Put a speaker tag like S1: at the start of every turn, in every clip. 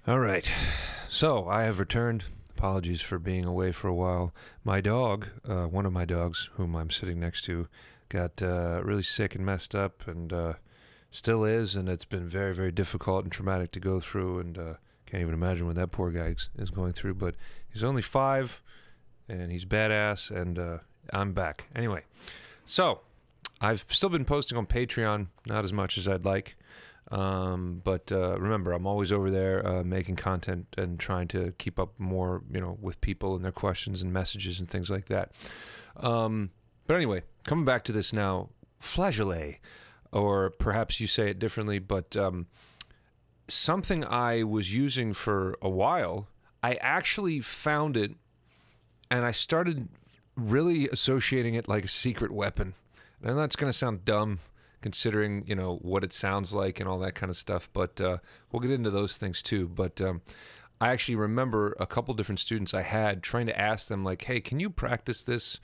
S1: All right. So I have returned. Apologies for being away for a while. My dog, one of my dogs, whom I'm sitting next to, got really sick and messed up, and still is, and it's been very, very difficult and traumatic to go through, and can't even imagine what that poor guy is going through. But he's only 5, and he's badass, and I'm back. Anyway, so I've still been posting on Patreon, not as much as I'd like. But remember, I'm always over there making content and trying to keep up more, with people and their questions and messages and things like that. But anyway, coming back to this now, FLAGEOLET, or perhaps you say it differently, but something I was using for a while, I actually found it, and I started really associating it like a secret weapon. And that's going to sound dumb, considering, what it sounds like and all that kind of stuff. But we'll get into those things too. But I actually remember a couple different students I had trying to ask them, like, hey, can you practice this,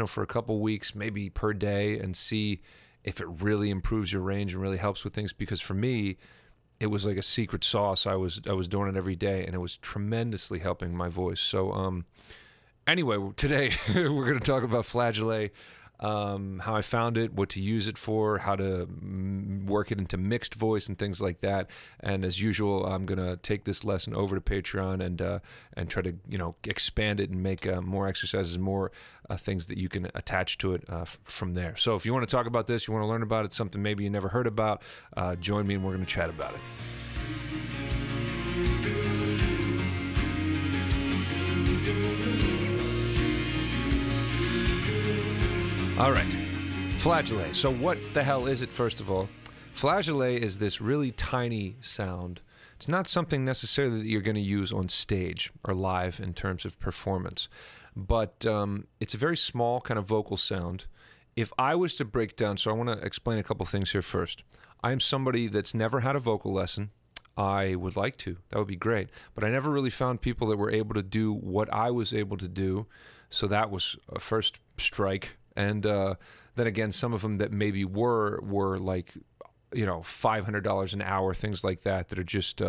S1: for a couple weeks, maybe per day, and see if it really improves your range and really helps with things? Because for me, it was like a secret sauce. I was doing it every day, and it was tremendously helping my voice. So anyway, today we're going to talk about FLAGEOLET. How I found it, what to use it for, how to work it into mixed voice and things like that. And as usual, I'm gonna take this lesson over to Patreon and try to expand it and make more exercises, more things that you can attach to it from there. So if you want to talk about this, you want to learn about it, something maybe you never heard about, join me and we're gonna chat about it. All right, FLAGEOLET. So what the hell is it, first of all? FLAGEOLET is this really tiny sound. It's not something necessarily that you're going to use on stage or live in terms of performance, but it's a very small kind of vocal sound. If I was to break down, so I want to explain a couple things here first. I am somebody that's never had a vocal lesson. I would like to. That would be great. But I never really found people that were able to do what I was able to do, so that was a first strike. And then again, some of them that maybe were like, $500 an hour, things like that are just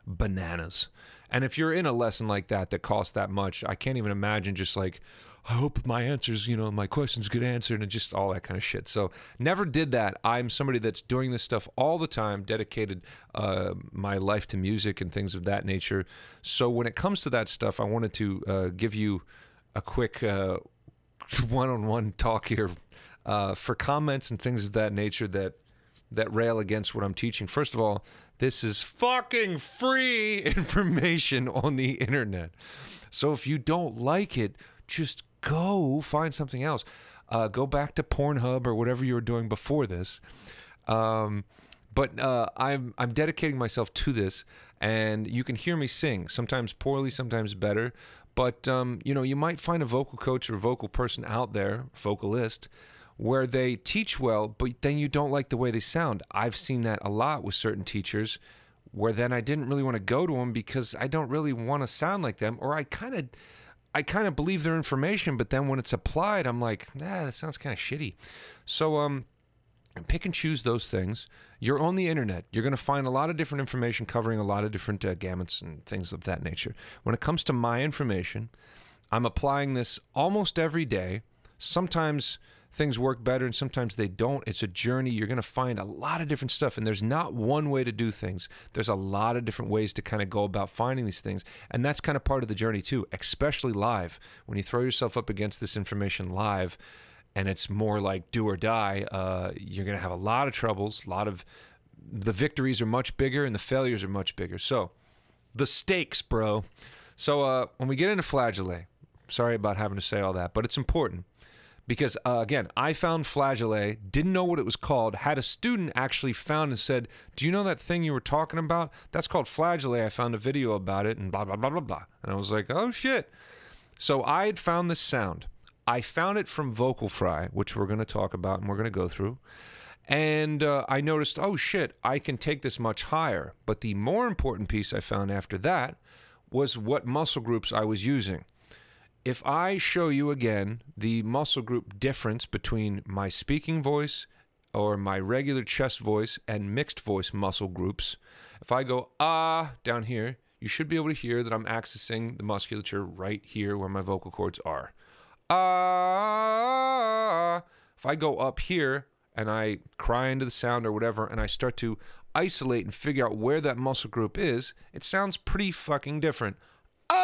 S1: bananas. And if you're in a lesson like that costs that much, I can't even imagine just like, I hope my answers, my questions get answered, and just all that kind of shit. So never did that. I'm somebody that's doing this stuff all the time, dedicated my life to music and things of that nature. So when it comes to that stuff, I wanted to give you a quick one-on-one talk here for comments and things of that nature that rail against what I'm teaching. First of all, this is fucking free information on the internet. So if you don't like it, just go find something else. Go back to Pornhub or whatever you were doing before this. But I'm dedicating myself to this, and you can hear me sing, sometimes poorly, sometimes better. But, you might find a vocal coach or vocal person out there, vocalist, where they teach well, but then you don't like the way they sound. I've seen that a lot with certain teachers, where then I didn't really want to go to them because I don't really want to sound like them, or I kind of believe their information, but then when it's applied, I'm like, that sounds kind of shitty. So, pick and choose those things. You're on the internet. You're going to find a lot of different information covering a lot of different gamuts and things of that nature. When it comes to my information, I'm applying this almost every day. Sometimes things work better and sometimes they don't. It's a journey. You're going to find a lot of different stuff, and there's not one way to do things. There's a lot of different ways to kind of go about finding these things, and that's kind of part of the journey too, especially live. When you throw yourself up against this information live, and it's more like do or die, you're going to have a lot of troubles. The victories are much bigger and the failures are much bigger. So the stakes, bro. So when we get into FLAGEOLET, sorry about having to say all that, but it's important because, again, I found FLAGEOLET, didn't know what it was called, had a student actually found and said, do you know that thing you were talking about? That's called FLAGEOLET. I found a video about it and blah, blah, blah, blah, blah. And I was like, oh, shit. So I had found this sound. I found it from Vocal Fry, which we're going to talk about and we're going to go through. And I noticed, oh shit, I can take this much higher. But the more important piece I found after that was what muscle groups I was using. If I show you again the muscle group difference between my speaking voice or my regular chest voice and mixed voice muscle groups, if I go ah down here, you should be able to hear that I'm accessing the musculature right here where my vocal cords are. Ah. If I go up here and I cry into the sound or whatever, and I start to isolate and figure out where that muscle group is, it sounds pretty fucking different. You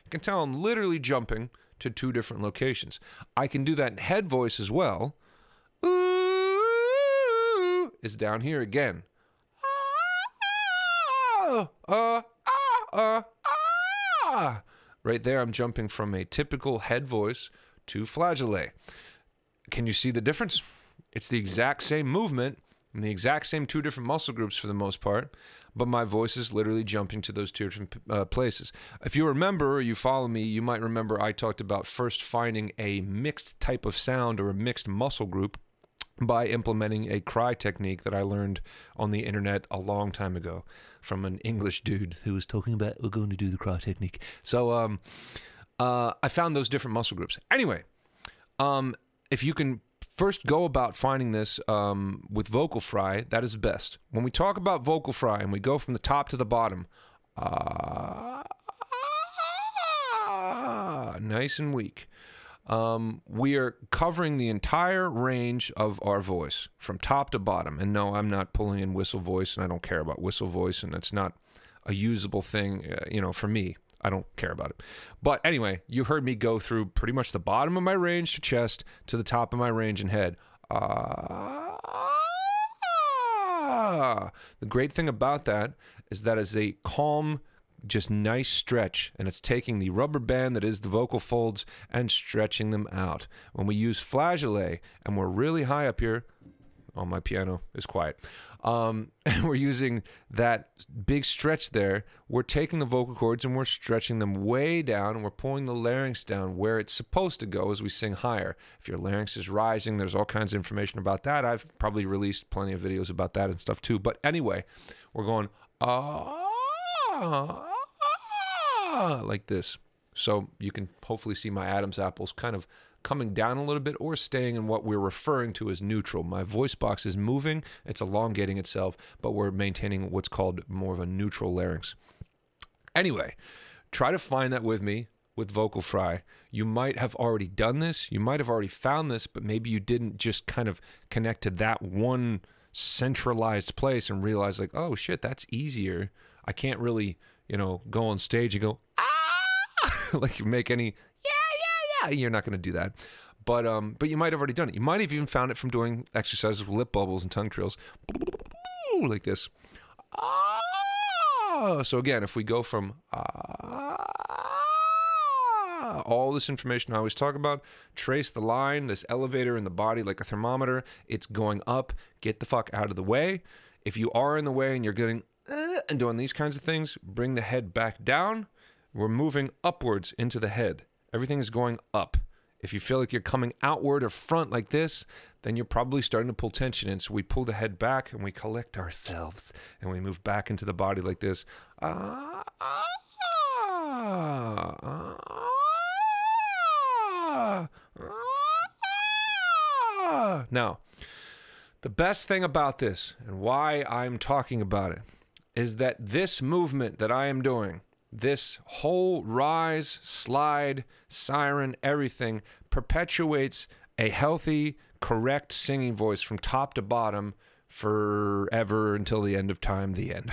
S1: can tell I'm literally jumping to 2 different locations. I can do that in head voice as well. Ooh, is down here again. Right there, I'm jumping from a typical head voice to flageolet. Can you see the difference? It's the exact same movement and the exact same 2 different muscle groups for the most part, but my voice is literally jumping to those 2 different places. If you remember or you follow me, you might remember I talked about first finding a mixed type of sound or a mixed muscle group by implementing a cry technique that I learned on the internet a long time ago from an English dude who was talking about, we're going to do the cry technique. So I found those different muscle groups. Anyway, if you can first go about finding this with vocal fry, that is best. When we talk about vocal fry and we go from the top to the bottom, nice and weak, we are covering the entire range of our voice from top to bottom. And no, I'm not pulling in whistle voice, and I don't care about whistle voice, and it's not a usable thing, you know, for me. I don't care about it. But anyway, you heard me go through pretty much the bottom of my range to chest to the top of my range and head. The great thing about that is that is a calm, just nice stretch, and it's taking the rubber band that is the vocal folds and stretching them out. When we use flageolet and we're really high up here, oh, my piano is quiet, and we're using that big stretch there, we're taking the vocal cords and we're stretching them way down, and we're pulling the larynx down where it's supposed to go as we sing higher. If your larynx is rising, there's all kinds of information about that. I've probably released plenty of videos about that and stuff too. But anyway, we're going like this. So you can hopefully see my Adam's apples kind of coming down a little bit or staying in what we're referring to as neutral. My voice box is moving, it's elongating itself, but we're maintaining what's called more of a neutral larynx. Anyway, try to find that with me with vocal fry. You might have already done this, you might have already found this, but maybe you didn't just kind of connect to that one centralized place and realize like, oh shit, that's easier. I can't really, you know, go on stage and go, like you make any, you're not going to do that. But you might have already done it. You might have even found it from doing exercises with lip bubbles and tongue trills, like this. So again, if we go from all this information I always talk about, trace the line, this elevator in the body like a thermometer, it's going up, get the fuck out of the way. If you are in the way and you're getting and doing these kinds of things, bring the head back down. We're moving upwards into the head. Everything is going up. If you feel like you're coming outward or front like this, then you're probably starting to pull tension in. So we pull the head back and we collect ourselves and we move back into the body like this. Now, the best thing about this and why I'm talking about it is that this movement that I am doing, this whole rise, slide, siren, everything perpetuates a healthy, correct singing voice from top to bottom forever until the end of time, the end.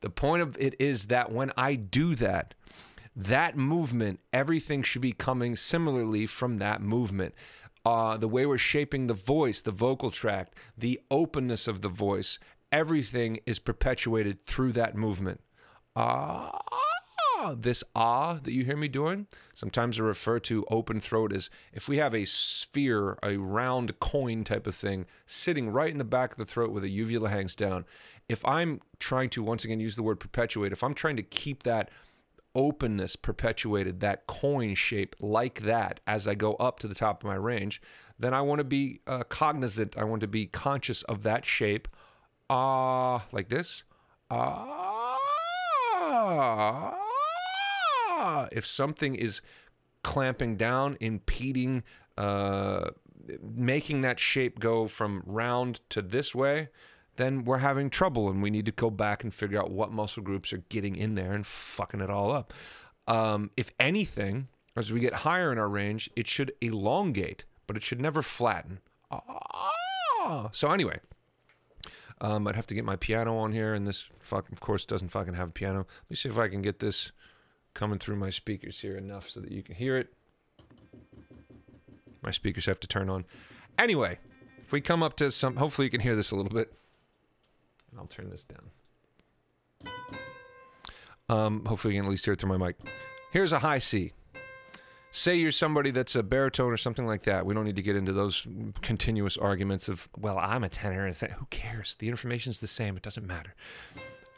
S1: The point of it is that when I do that, that movement, everything should be coming similarly from that movement. The way we're shaping the voice, the vocal tract, the openness of the voice, everything is perpetuated through that movement. This that you hear me doing, sometimes I refer to open throat as if we have a sphere, a round coin type of thing sitting right in the back of the throat where the uvula hangs down. If I'm trying to, once again, use the word perpetuate, if I'm trying to keep that openness perpetuated, that coin shape like that as I go up to the top of my range, then I want to be cognizant. I want to be conscious of that shape, like this. If something is clamping down, impeding, making that shape go from round to this way, then we're having trouble, and we need to go back and figure out what muscle groups are getting in there and fucking it all up. If anything, as we get higher in our range, it should elongate, but it should never flatten. So anyway, I'd have to get my piano on here, and this of course doesn't fucking have a piano. Let me see if I can get this coming through my speakers here enough so that you can hear it. My speakers have to turn on. Anyway, if we come up to some, hopefully you can hear this a little bit. And I'll turn this down. Hopefully you can at least hear it through my mic. Here's a high C. Say you're somebody that's a baritone or something like that. We don't need to get into those continuous arguments of, well, I'm a tenor. And who cares? The information's the same. It doesn't matter.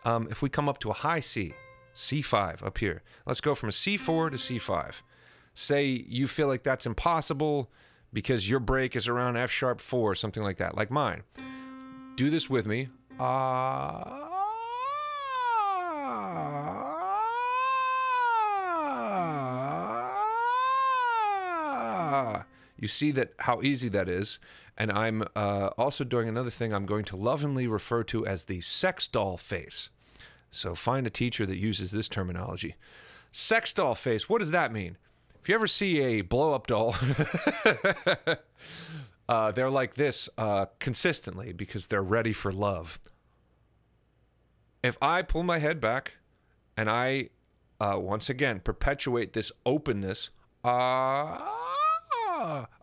S1: If we come up to a high C, C5 up here. Let's go from a C4 to C5. Say you feel like that's impossible because your break is around F sharp 4 or something like that, like mine. Do this with me. You see that how easy that is. And I'm also doing another thing I'm going to lovingly refer to as the sex doll face. So find a teacher that uses this terminology. Sex doll face, what does that mean? If you ever see a blow-up doll, they're like this consistently because they're ready for love. If I pull my head back and I, once again, perpetuate this openness,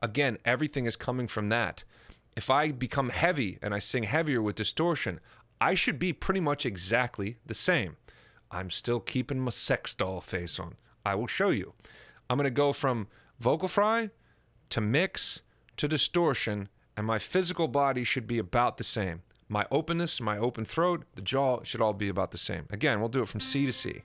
S1: again, everything is coming from that. If I become heavy and I sing heavier with distortion, I should be pretty much exactly the same. I'm still keeping my sex doll face on. I will show you. I'm going to go from vocal fry to mix to distortion, and my physical body should be about the same. My openness, my open throat, the jaw should all be about the same. Again, we'll do it from C to C.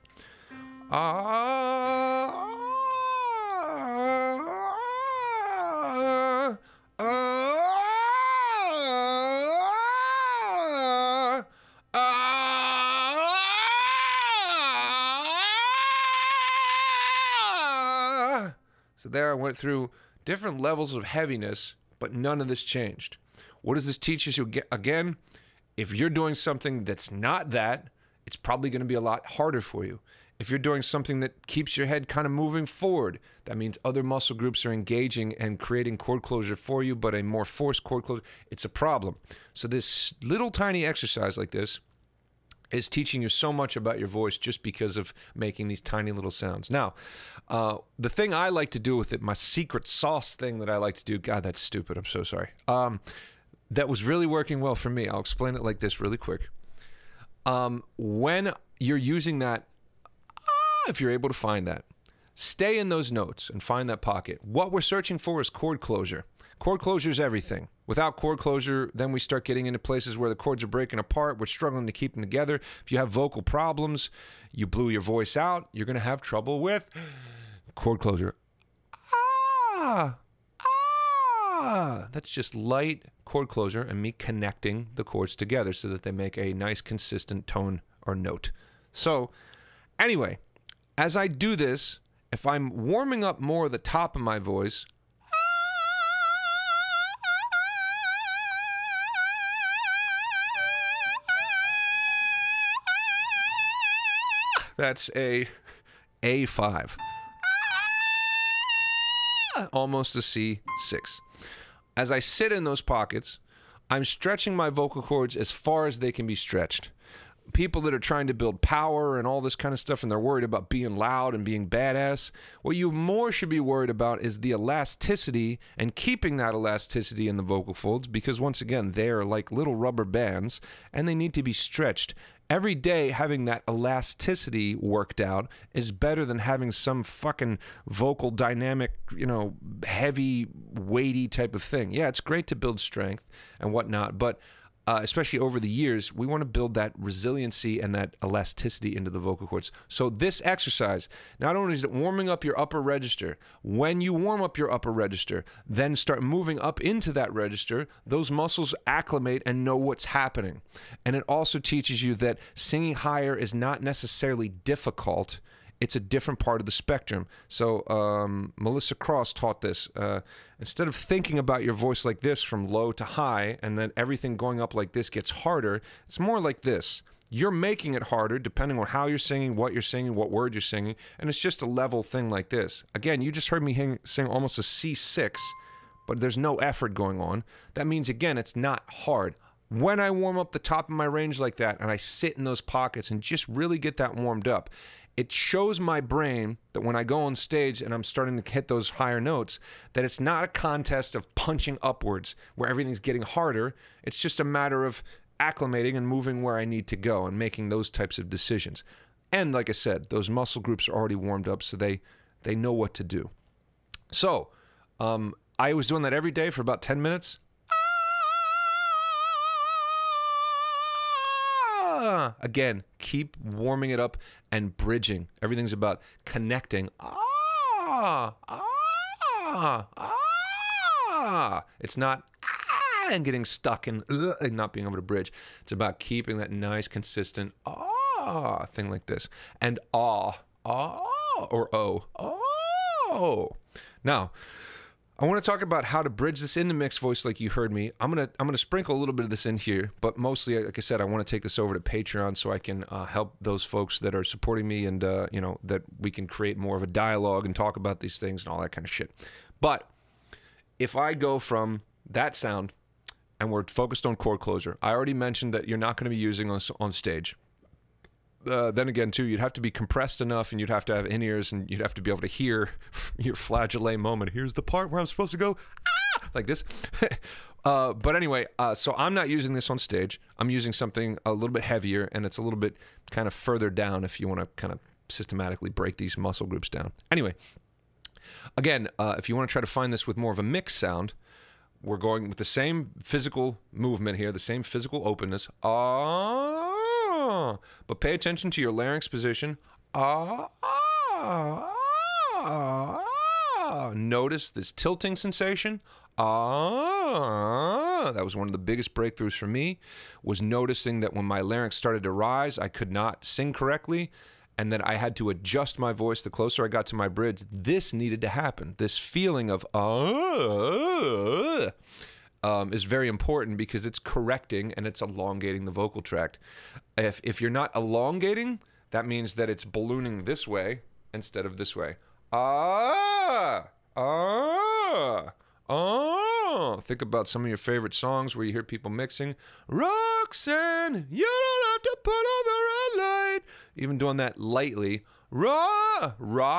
S1: So there I went through different levels of heaviness, but none of this changed. What does this teach us? Again, if you're doing something that's not that, it's probably going to be a lot harder for you. If you're doing something that keeps your head kind of moving forward, that means other muscle groups are engaging and creating chord closure for you, but a more forced chord closure, it's a problem. So this little tiny exercise like this is teaching you so much about your voice just because of making these tiny little sounds. Now, the thing I like to do with it, my secret sauce thing that I like to do, God, that's stupid, I'm so sorry, that was really working well for me. I'll explain it like this really quick. When you're using that, if you're able to find that, stay in those notes and find that pocket. What we're searching for is chord closure. Chord closure is everything. Without chord closure, then we start getting into places where the chords are breaking apart. We're struggling to keep them together. If you have vocal problems, you blew your voice out, you're going to have trouble with chord closure. That's just light chord closure and me connecting the chords together so that they make a nice consistent tone or note. So anyway, as I do this, if I'm warming up more of the top of my voice, that's a A5. Almost a C6. As I sit in those pockets, I'm stretching my vocal cords as far as they can be stretched. People that are trying to build power and all this kind of stuff and they're worried about being loud and being badass, what you more should be worried about is the elasticity and keeping that elasticity in the vocal folds, because once again, they're like little rubber bands and they need to be stretched. Every day having that elasticity worked out is better than having some fucking vocal dynamic, you know, heavy, weighty type of thing. Yeah, it's great to build strength and whatnot, but especially over the years, we want to build that resiliency and that elasticity into the vocal cords. So this exercise, not only is it warming up your upper register, when you warm up your upper register, then start moving up into that register, those muscles acclimate and know what's happening. And it also teaches you that singing higher is not necessarily difficult. it's a different part of the spectrum. So Melissa Cross taught this. Instead of thinking about your voice like this from low to high, and then everything going up like this gets harder, it's more like this. You're making it harder depending on how you're singing, what word you're singing, and it's just a level thing like this. Again, you just heard me sing almost a C6, but there's no effort going on. That means, again, it's not hard. When I warm up the top of my range like that and I sit in those pockets and just really get that warmed up, it shows my brain that when I go on stage and I'm starting to hit those higher notes, that it's not a contest of punching upwards where everything's getting harder. It's just a matter of acclimating and moving where I need to go and making those types of decisions. And like I said, those muscle groups are already warmed up, so they know what to do. So I was doing that every day for about 10 minutes. Again, keep warming it up and bridging. Everything's about connecting. It's not and getting stuck and not being able to bridge. It's about keeping that nice, consistent thing like this. And or oh. Now, I want to talk about how to bridge this into mixed voice like you heard me. I'm gonna sprinkle a little bit of this in here, but mostly, like I said, I want to take this over to Patreon so I can help those folks that are supporting me, and you know, that we can create more of a dialogue and talk about these things and all that kind of shit. But if I go from that sound and we're focused on chord closer, I already mentioned that you're not going to be using on stage. Then again, too, you'd have to be compressed enough, and you'd have to have in-ears, and you'd have to be able to hear your FLAGEOLET moment. Here's the part where I'm supposed to go, like this. But anyway, so I'm not using this on stage. I'm using something a little bit heavier, and it's a little bit kind of further down if you want to kind of systematically break these muscle groups down. Anyway, again, if you want to try to find this with more of a mixed sound, we're going with the same physical movement here, the same physical openness. But pay attention to your larynx position. Notice this tilting sensation. That was one of the biggest breakthroughs for me, was noticing that when my larynx started to rise, I could not sing correctly, and that I had to adjust my voice the closer I got to my bridge. This needed to happen. This feeling of is very important because it's correcting and it's elongating the vocal tract. If you're not elongating, that means that it's ballooning this way instead of this way. Think about some of your favorite songs where you hear people mixing. Roxanne, you don't have to put on the red light. Even doing that lightly. Roxanne.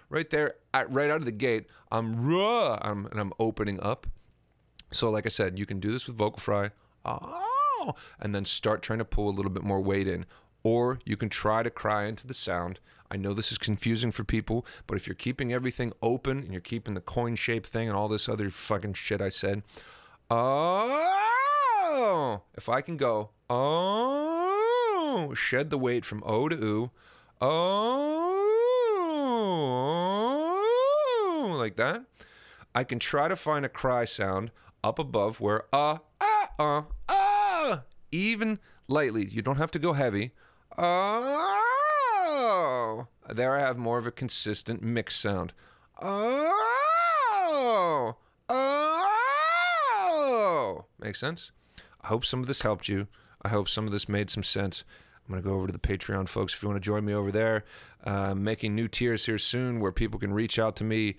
S1: Right there, right out of the gate, and I'm opening up. So like I said, you can do this with vocal fry. And then start trying to pull a little bit more weight in. Or you can try to cry into the sound. I know this is confusing for people, but if you're keeping everything open and you're keeping the coin shape thing and all this other fucking shit I said, if I can go, shed the weight from O to oo, like that, I can try to find a cry sound up above where even lightly. You don't have to go heavy. There I have more of a consistent mixed sound. Makes sense? I hope some of this helped you. I hope some of this made some sense. I'm going to go over to the Patreon, folks, if you want to join me over there. Making new tiers here soon where people can reach out to me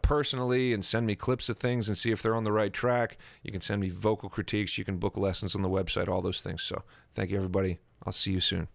S1: personally and send me clips of things and see if they're on the right track. You can send me vocal critiques. You can book lessons on the website, all those things. So thank you, everybody. I'll see you soon.